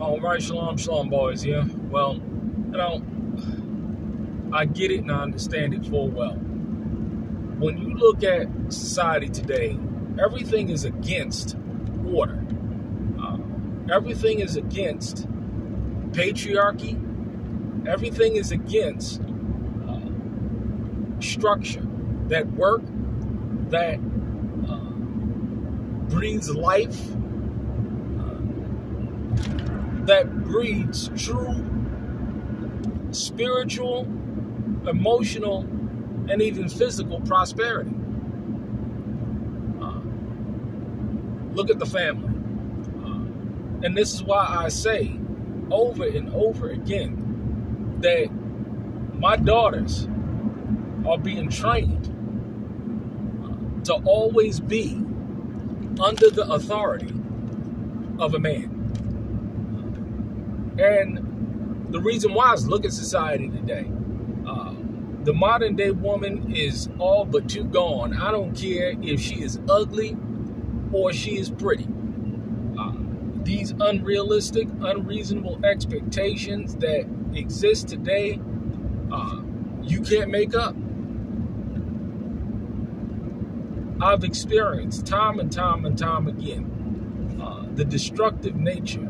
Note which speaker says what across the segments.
Speaker 1: All right, shalom, boys. Yeah, well, I get it and I understand it full well. When you look at society today, everything is against order. Everything is against patriarchy. Everything is against structure, that work, that breathes life, that breeds true spiritual, emotional, and even physical prosperity. Look at the family. And this is why I say over and over again that my daughters are being trained to always be under the authority of a man. And the reason why is look at society today. The modern day woman is all but too gone. I don't care if she is ugly or she is pretty. These unrealistic, unreasonable expectations that exist today, you can't make up. I've experienced time and time again the destructive nature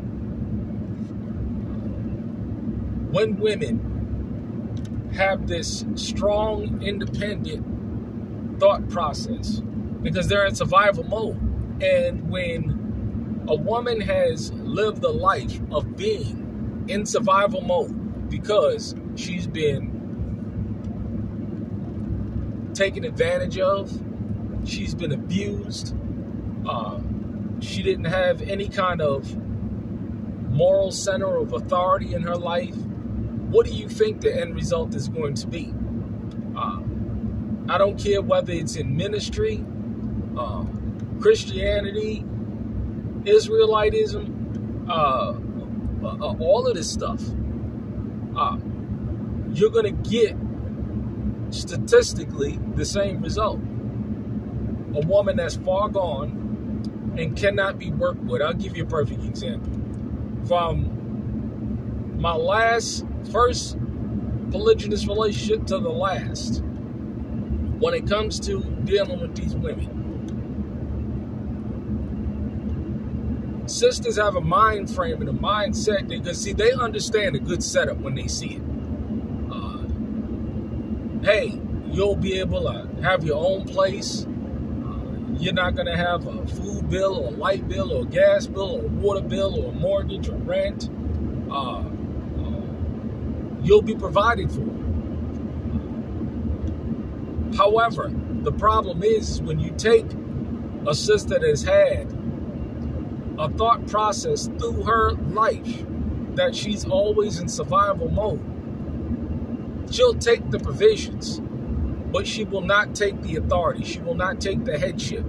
Speaker 1: when women have this strong, independent thought process because they're in survival mode. And when a woman has lived the life of being in survival mode because she's been taken advantage of, she's been abused, she didn't have any kind of moral center of authority in her life, what do you think the end result is going to be? I don't care whether it's in ministry, Christianity, Israelitism, all of this stuff. You're going to get statistically the same result. A woman that's far gone and cannot be worked with. I'll give you a perfect example. From my first polygynous relationship to the last, when it comes to dealing with these women, sisters have a mind frame and a mindset because, see, they understand a good setup when they see it. Hey, you'll be able to have your own place. You're not going to have a food bill or a light bill or a gas bill or a water bill or a mortgage or rent. You'll be provided for. However, the problem is when you take a sister that has had a thought process through her life that she's always in survival mode, she'll take the provisions, but she will not take the authority. She will not take the headship.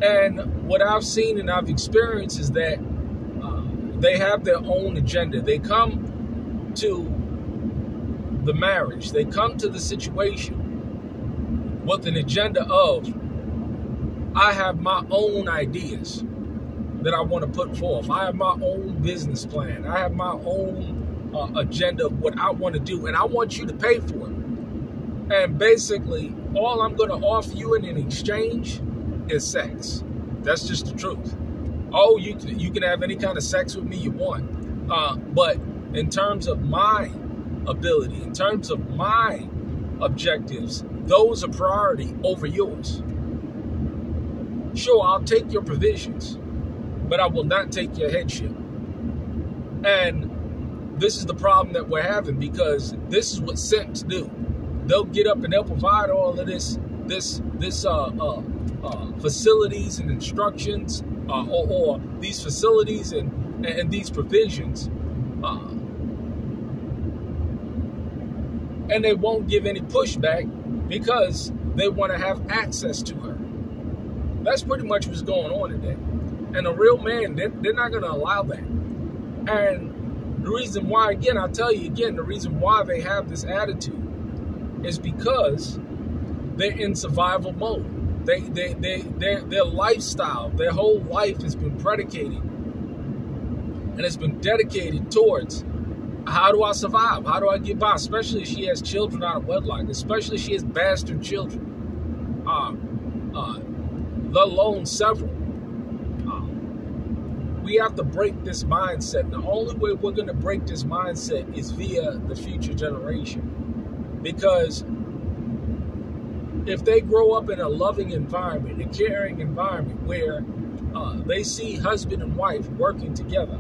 Speaker 1: And what I've seen and I've experienced is that they have their own agenda. They come to the marriage, they come to the situation with an agenda of, I have my own ideas that I want to put forth. I have my own business plan. I have my own agenda of what I want to do, and I want you to pay for it. And basically, all I'm going to offer you in exchange is sex. That's just the truth. Oh, you can have any kind of sex with me you want. But in terms of my ability, in terms of my objectives, those are priority over yours. Sure, I'll take your provisions, but I will not take your headship. And this is the problem that we're having, because this is what simps do. They'll get up and they'll provide all of this facilities and instructions, or these facilities and these provisions, and they won't give any pushback because they want to have access to her. That's pretty much what's going on today. And a real man, they're not going to allow that. And the reason why, again, I'll tell you again, the reason why they have this attitude is because they're in survival mode. Their lifestyle, their whole life has been predicated And it's been dedicated towards, how do I survive? How do I get by? Especially if she has children out of wedlock. Especially if she has bastard children. Let alone several. We have to break this mindset. The only way we're going to break this mindset is via the future generation. Because if they grow up in a loving environment, a caring environment where they see husband and wife working together,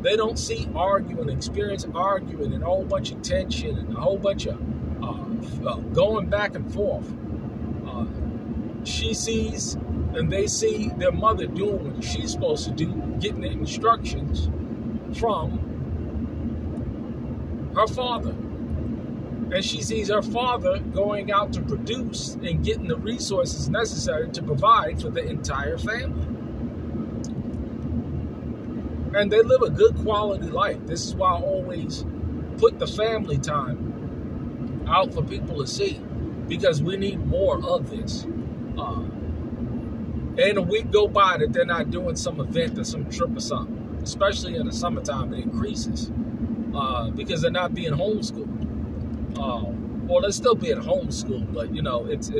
Speaker 1: they don't see arguing, experience arguing and a whole bunch of tension and a whole bunch of going back and forth. She sees and they see their mother doing what she's supposed to do, getting the instructions from her father. And she sees her father going out to produce and getting the resources necessary to provide for the entire family. And they live a good quality life. This is why I always put the family time out for people to see, because we need more of this. And a week go by that they're not doing some event or some trip or something, especially in the summertime, it increases because they're not being homeschooled. Well, they're still being homeschooled, but you know, it's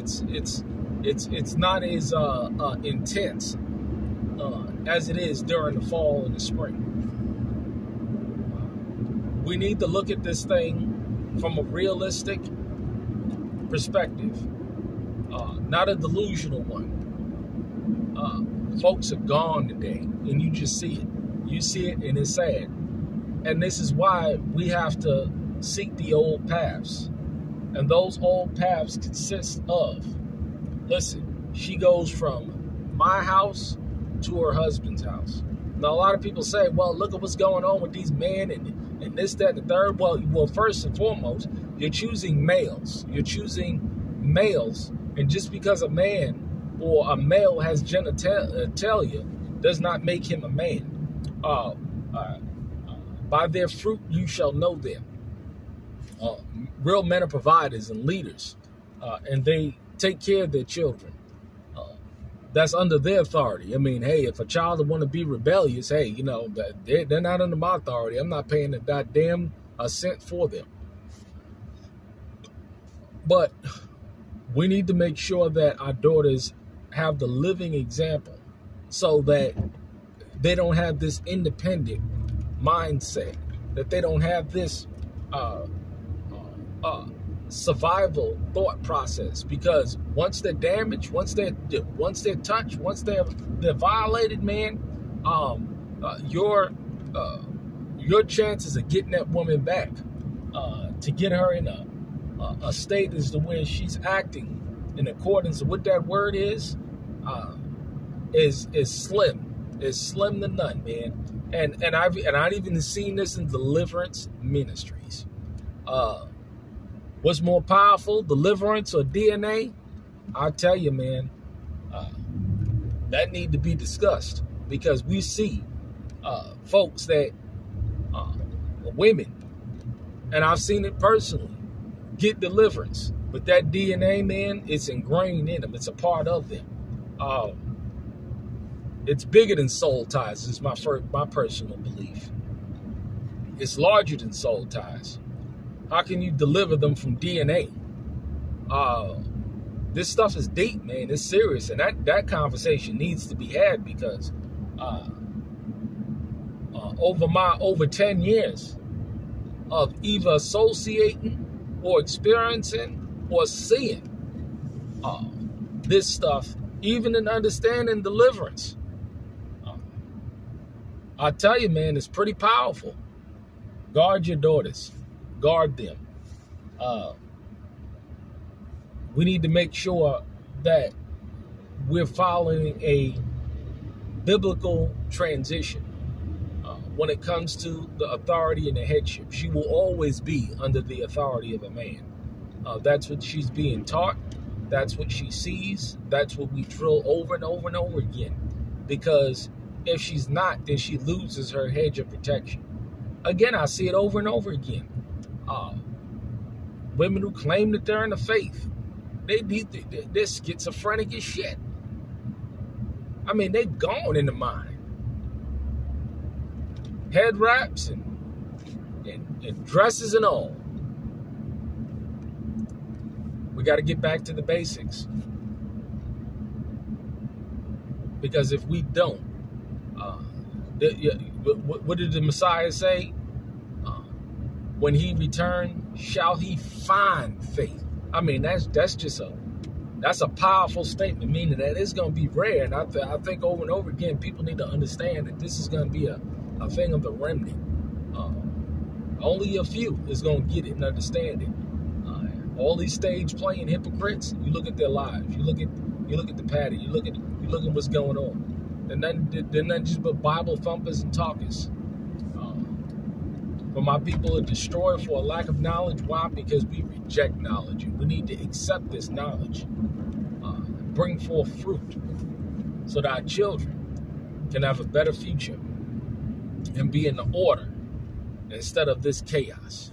Speaker 1: not as intense as it is during the fall and the spring. We need to look at this thing from a realistic perspective, not a delusional one. Folks are gone today, and you just see it. You see it, and it's sad. And this is why we have to seek the old paths. And those old paths consist of, listen, she goes from my house to her husband's house. Now, a lot of people say, well, look at what's going on with these men and this, that, and the third. Well, first and foremost, you're choosing males. You're choosing males. And just because a man or a male has genitalia does not make him a man. By their fruit you shall know them. Real men are providers and leaders, and they take care of their children. That's under their authority. I mean, hey, if a child would want to be rebellious, hey, you know, they're not under my authority. I'm not paying a goddamn cent for them. But we need to make sure that our daughters have the living example so that they don't have this independent mindset, that they don't have this survival thought process, because once they're damaged, once they're touched, once they're violated, man, your chances of getting that woman back, to get her in a state as to where she's acting in accordance with what that word is slim. It's slim to none, man. And I've even seen this in deliverance ministries. What's more powerful, deliverance or DNA? I'll tell you, man, that need to be discussed, because we see folks that women, and I've seen it personally, get deliverance, but that DNA, man, it's ingrained in them. It's a part of them. It's bigger than soul ties, is my personal belief. It's larger than soul ties. How can you deliver them from DNA? This stuff is deep, man. It's serious. And that conversation needs to be had, because over 10 years of either associating or experiencing or seeing this stuff, even in understanding deliverance, I tell you, man, it's pretty powerful. Guard your daughters. Guard them. We need to make sure that we're following a biblical transition when it comes to the authority and the headship. She will always be under the authority of a man. That's what she's being taught. That's what she sees. That's what we drill over and over and over again. Because if she's not, then she loses her hedge of protection. Again, I see it over and over again. Women who claim that they're in the faith, they're schizophrenic as shit. I mean, they've gone in the mind. head wraps and dresses and all. We got to get back to the basics. Because if we don't, what did the Messiah say? When he returned, shall he find faith? I mean, that's a powerful statement, meaning that it's going to be rare. And I think over and over again, people need to understand that this is going to be a thing of the remnant. Only a few is going to get it and understand it. All these stage playing hypocrites, you look at their lives, you look at the patty, you look at what's going on. They're not just but Bible thumpers and talkers. But my people are destroyed for a lack of knowledge. Why? Because we reject knowledge. And we need to accept this knowledge. Bring forth fruit so that our children can have a better future and be in the order instead of this chaos.